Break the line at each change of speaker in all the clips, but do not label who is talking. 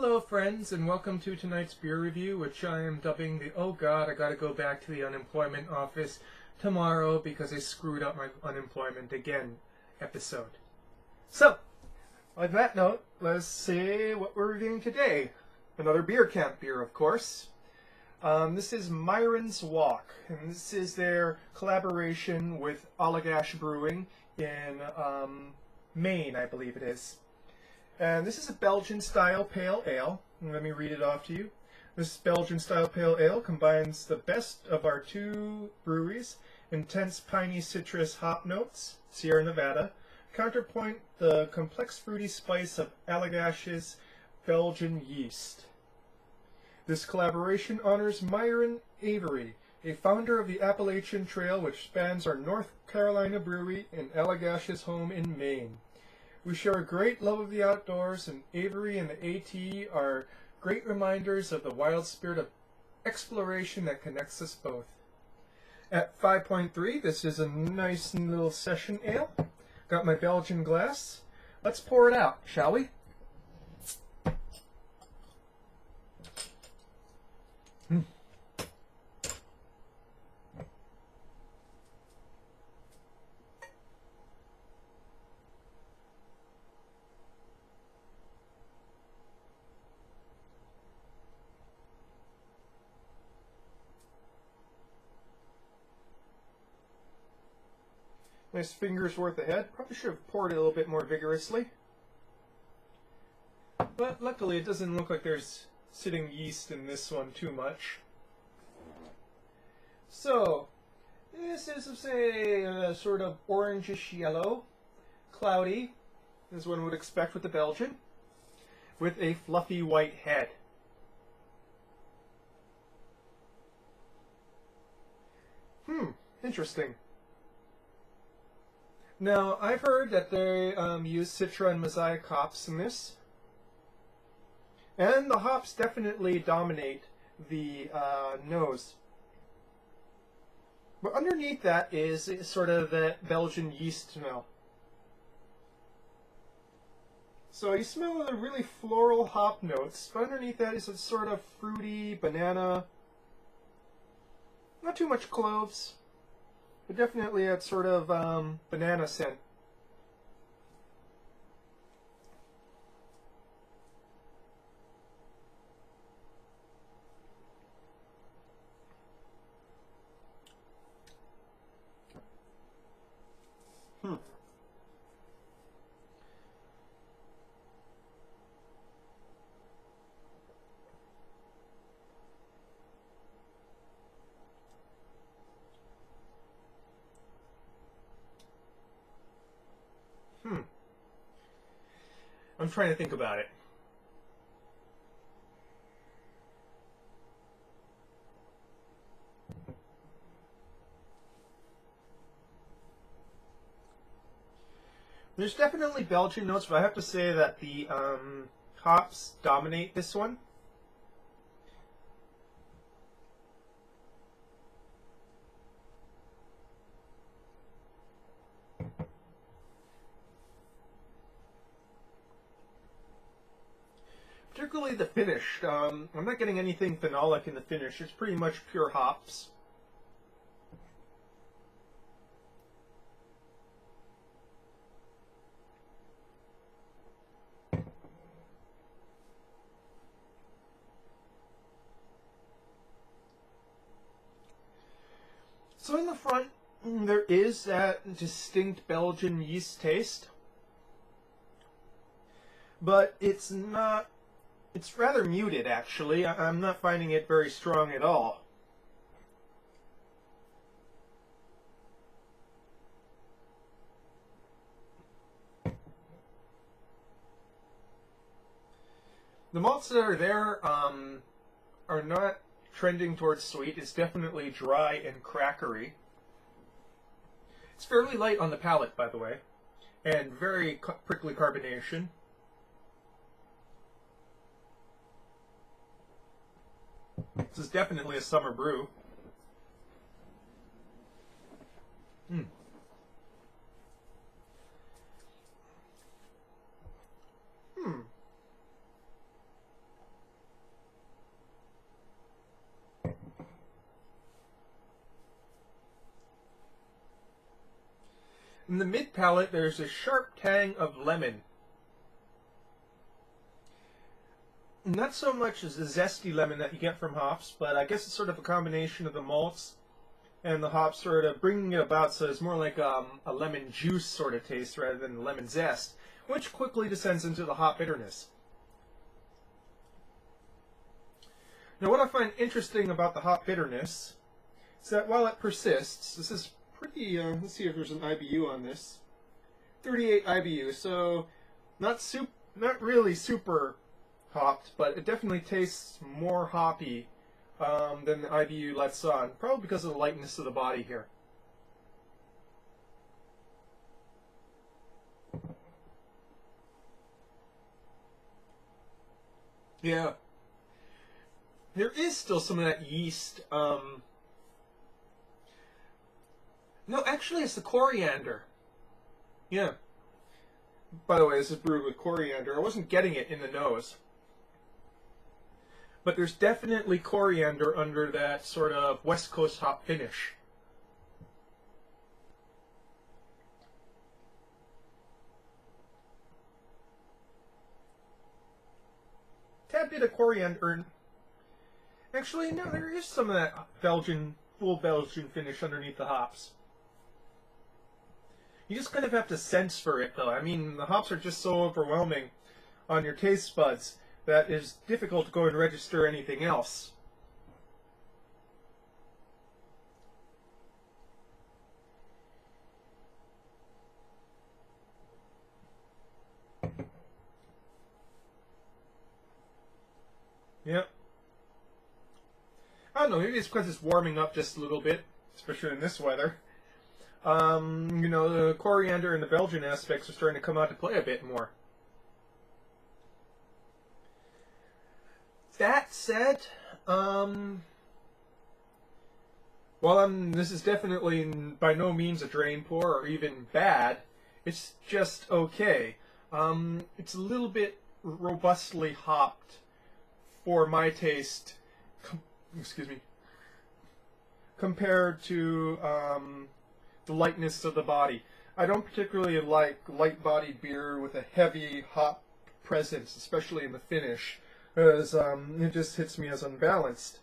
Hello friends, and welcome to tonight's beer review, which I am dubbing the "Oh God, I gotta go back to the unemployment office tomorrow because I screwed up my unemployment again" episode. So, on that note, let's see what we're reviewing today. Another beer camp beer, of course. This is Myron's Walk, and this is their collaboration with Allagash Brewing in Maine, I believe it is. And this is a Belgian-style pale ale. Let me read it off to you. This Belgian-style pale ale combines the best of our two breweries, intense piney citrus hop notes, Sierra Nevada, counterpoint the complex fruity spice of Allagash's Belgian yeast. This collaboration honors Myron Avery, a founder of the Appalachian Trail which spans our North Carolina brewery and Allagash's home in Maine. We share a great love of the outdoors, and Avery and the AT are great reminders of the wild spirit of exploration that connects us both. At 5.3, this is a nice little session ale. Got my Belgian glass. Let's pour it out, shall we? Nice finger's worth ahead. Probably should have poured it a little bit more vigorously. But luckily it doesn't look like there's sitting yeast in this one too much. So, this is, say, a sort of orangish yellow, cloudy, as one would expect with the Belgian, with a fluffy white head. Interesting. Now, I've heard that they use Citra and Mosaic hops in this. And the hops definitely dominate the nose. But underneath that is sort of that Belgian yeast smell. So you smell the really floral hop notes, but underneath that is a sort of fruity banana. Not too much cloves. But definitely that sort of banana scent. I'm trying to think about it. There's definitely Belgian notes, but I have to say that the hops dominate this one. Particularly the finish. I'm not getting anything phenolic in the finish. It's pretty much pure hops. So in the front, there is that distinct Belgian yeast taste. But it's not... It's rather muted, actually. I'm not finding it very strong at all. The malts that are there are not trending towards sweet. It's definitely dry and crackery. It's fairly light on the palate, by the way, and very prickly carbonation. This is definitely a summer brew. In the mid palate, there's a sharp tang of lemon. Not so much as the zesty lemon that you get from hops, but I guess it's sort of a combination of the malts and the hops sort of bringing it about, so it's more like a lemon juice sort of taste rather than lemon zest, which quickly descends into the hop bitterness. Now, what I find interesting about the hop bitterness is that while it persists, this is pretty, let's see if there's an IBU on this. 38 IBU, so not really super hopped, but it definitely tastes more hoppy than the IBU lets on, probably because of the lightness of the body here. Yeah. There is still some of that yeast. No, actually, it's the coriander. Yeah. By the way, this is brewed with coriander. I wasn't getting it in the nose. But there's definitely coriander under that sort of West Coast hop finish. Tad bit of coriander. Actually, no, there is some of that full Belgian finish underneath the hops. You just kind of have to sense for it, though. I mean, the hops are just so overwhelming on your taste buds that it's difficult to go and register anything else. Yep. I don't know, maybe it's because it's warming up just a little bit, especially in this weather. You know, the coriander and the Belgian aspects are starting to come out to play a bit more. That said, while this is definitely by no means a drain pour or even bad, it's just okay. It's a little bit robustly hopped for my taste. Excuse me. Compared to the lightness of the body. I don't particularly like light-bodied beer with a heavy hop presence, especially in the finish, because it just hits me as unbalanced.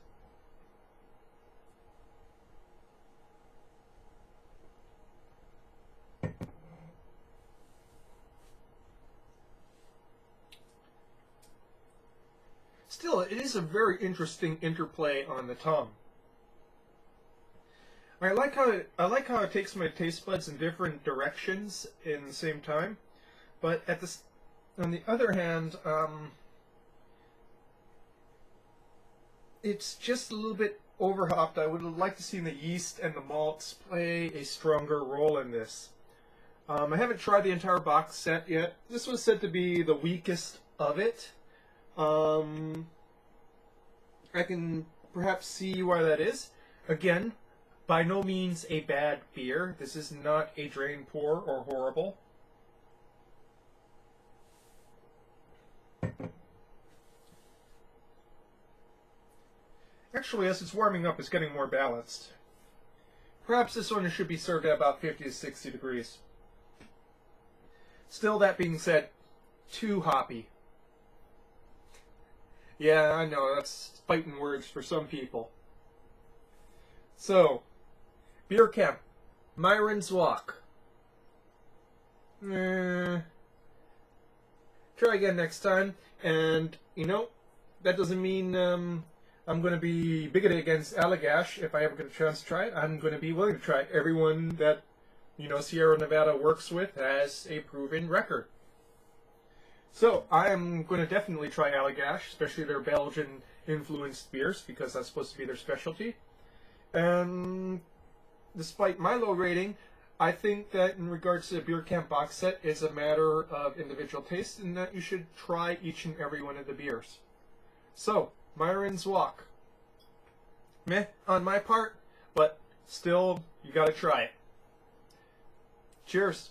Still, it is a very interesting interplay on the tongue. I like how it takes my taste buds in different directions in the same time, but on the other hand, it's just a little bit overhopped. I would like to see the yeast and the malts play a stronger role in this. I haven't tried the entire box set yet. This was said to be the weakest of it. I can perhaps see why that is. Again, by no means a bad beer. This is not a drain pour or horrible. Actually, as it's warming up, it's getting more balanced. Perhaps this one should be served at about 50 to 60 degrees. Still, that being said, too hoppy. Yeah, I know, that's fighting words for some people. So, Beer Camp, Myron's Walk. Try again next time, and, you know, that doesn't mean I'm going to be bigoted against Allagash if I ever get a chance to try it. I'm going to be willing to try it. Everyone that, you know, Sierra Nevada works with has a proven record. So, I am going to definitely try Allagash, especially their Belgian-influenced beers, because that's supposed to be their specialty. And despite my low rating, I think that in regards to the Beer Camp box set, it's a matter of individual taste, and that you should try each and every one of the beers. So, Myron's Walk. Meh on my part, but still, you gotta try it. Cheers.